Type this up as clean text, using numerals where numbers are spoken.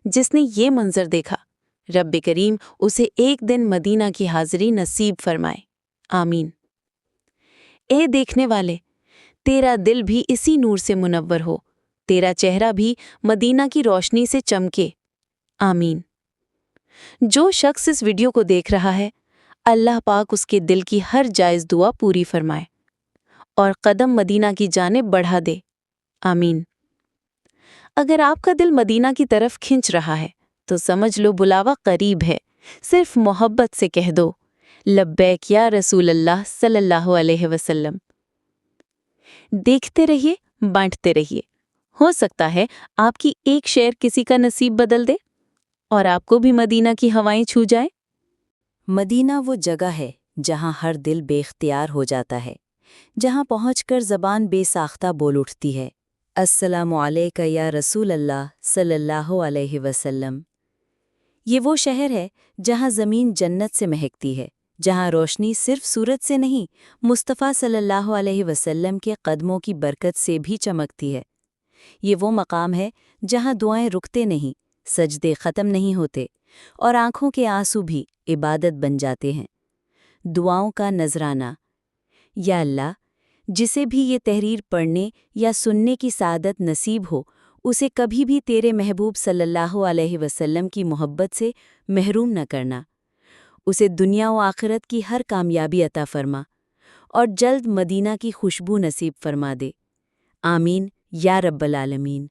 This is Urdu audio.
جس نے یہ منظر دیکھا، رب کریم اسے ایک دن مدینہ کی حاضری نصیب فرمائے، آمین۔ اے دیکھنے والے، تیرا دل بھی اسی نور سے منور ہو، تیرا چہرہ بھی مدینہ کی روشنی سے چمکے، آمین۔ جو شخص اس ویڈیو کو دیکھ رہا ہے، اللہ پاک اس کے دل کی ہر جائز دعا پوری فرمائے اور قدم مدینہ کی جانب بڑھا دے، آمین۔ اگر آپ کا دل مدینہ کی طرف کھنچ رہا ہے تو سمجھ لو بلاوا قریب ہے، صرف محبت سے کہہ دو، لبیک یا رسول اللہ صلی اللہ علیہ وسلم۔ دیکھتے رہیے، بانٹتے رہیے، ہو سکتا ہے آپ کی ایک شیئر کسی کا نصیب بدل دے اور آپ کو بھی مدینہ کی ہوائیں چھو جائیں۔ مدینہ وہ جگہ ہے جہاں ہر دل بے اختیار ہو جاتا ہے، جہاں پہنچ کر زبان بے ساختہ بول اٹھتی ہے، السلام علیکہ یا رسول اللہ صلی اللہ علیہ وسلم۔ یہ وہ شہر ہے جہاں زمین جنت سے مہکتی ہے، جہاں روشنی صرف سورج سے نہیں، مصطفیٰ صلی اللہ علیہ وسلم کے قدموں کی برکت سے بھی چمکتی ہے۔ یہ وہ مقام ہے جہاں دعائیں رکتے نہیں، سجدے ختم نہیں ہوتے، اور آنکھوں کے آنسو بھی عبادت بن جاتے ہیں۔ دعاؤں کا نذرانہ۔ یا اللہ، جسے بھی یہ تحریر پڑھنے یا سننے کی سعادت نصیب ہو، اسے کبھی بھی تیرے محبوب صلی اللہ علیہ وسلم کی محبت سے محروم نہ کرنا۔ اسے دنیا و آخرت کی ہر کامیابی عطا فرما اور جلد مدینہ کی خوشبو نصیب فرما دے، آمین یا رب العالمین۔